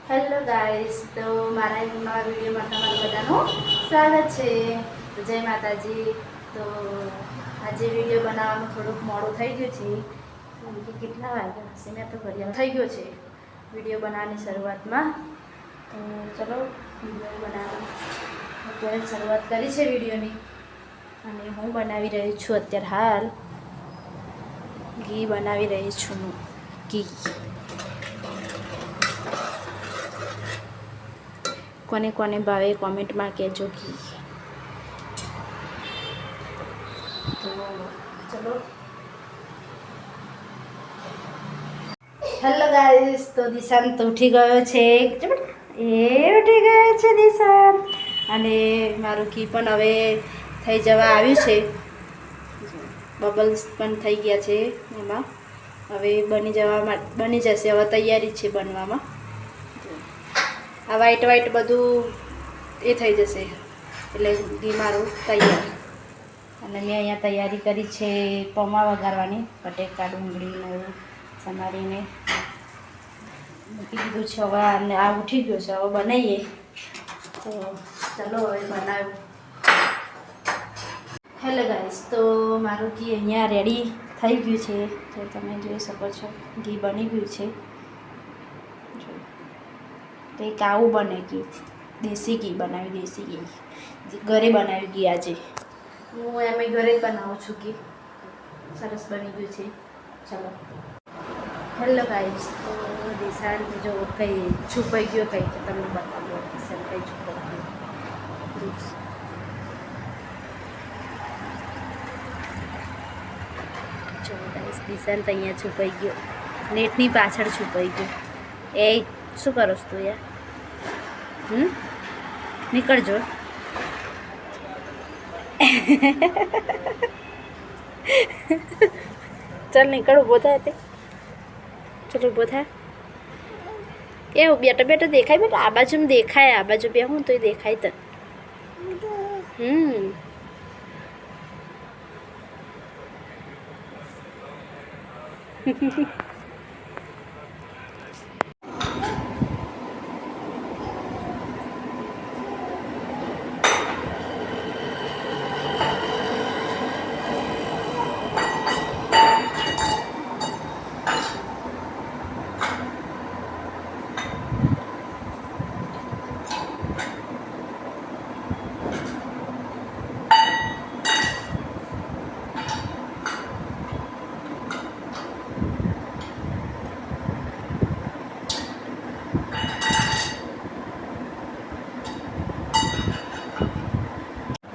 Hello guys, તો મારા એક નવા વિડીયોમાં તમારું બધાનું સ્વાગત છે. તો જય માતાજી. તો આજે વિડીયો બનાવવાનું થોડુંક મોડું થઈ ગયું છે, કે કેટલા વાગ્યા હશે મેં તો ઘડિયાળ થઈ ગયો છે વિડીયો બનાવવાની શરૂઆતમાં. તો ચલો વિડીયો બનાવવાની અત્યારે શરૂઆત કરી છે વિડીયોની, અને હું બનાવી રહી છું અત્યારે હાલ ઘી બનાવી રહી છું હું ઘી. કોને કોને ભાવે કોમેન્ટમાં કહેજો ઘી. તો ચલો. હેલો ગાઈસ, તો દિશાંત તો ઉઠી ગયો છે. ઉઠી ગયો છે દિશાંત, અને મારું ઘી પણ હવે થઈ જવા આવ્યું છે. બબલ્સ પણ થઈ ગયા છે એમાં, હવે બની જશે. હવે તૈયારી છે બનવામાં. આ વ્હાઈટ બધું એ થઈ જશે એટલે ઘી મારું તૈયાર. અને મેં અહીંયા તૈયારી કરી છે પૌવા વઘારવાની. બટેકા ડુંગળીને એવું સમારીને મૂકી દીધું છે. હવે અને આ ઉઠી ગયો છે, હવે બનાવીએ. તો ચલો હવે બનાવ્યું. હેલો ગાઈસ, તો મારું ઘી અહીંયા રેડી થઈ ગયું છે. તો તમે જોઈ શકો છો ઘી બની ગયું છે. તો એક આવું બને ઘી, દેશી ઘી બનાવ્યું. દેશી ઘી ઘરે બનાવ્યું ઘી. આજે હું એમ ઘરે જ બનાવું છું ઘી. સરસ બની ગયું છે. ચલો. હેલો ગાઈસ, તો દિશાંત જો કંઈ છુપાઈ ગયો કંઈ તો તમને બતાવ્યો. દિશાંત કંઈ છુપાઈ ગયો. ચલો ગાઈસ, દિશાંત અહીંયા છુપાઈ ગયો, નેટની પાછળ છુપાઈ ગયો. એ શું કરો છો તું યાર? નીકળજો. ચાલ નીકળ, ઊભો થાય તે. ચલો ઊભો થાય. એવું બેઠા દેખાય. બેટા આ બાજુ દેખાય, આ બાજુ બે હું તો એ દેખાય તને.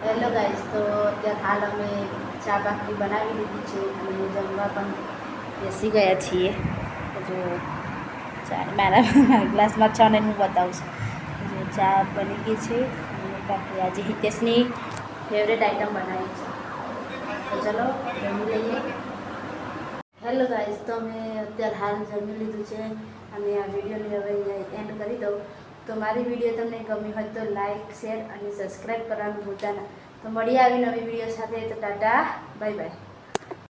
હેલો ગાઈસ, તો અત્યારે હાલ અમે ચા ભાખરી બનાવી લીધી છે અને જમવા પણ બેસી ગયા છીએ. જો ચા મારા ગ્લાસમાં ચા ને હું બતાવું છું. જો ચા બની ગઈ છે અને ભાખરી આજે હિતેશની ફેવરેટ આઈટમ બનાવી છે. તો ચલો જમી લઈએ. હેલો ગાઈસ, તો અમે અત્યારે હાલ જમી લીધું છે અને આ વિડીયોને હવે અહીંયા એન્ડ કરી દઉં. તો મારી વિડીયો તમને ગમી હોય તો લાઈક, શેર અને સબસ્ક્રાઈબ કરવાનું ભૂલતા ના. તો મળીએ આવી નવી વિડીયો સાથે. તો ટાટા, બાય બાય.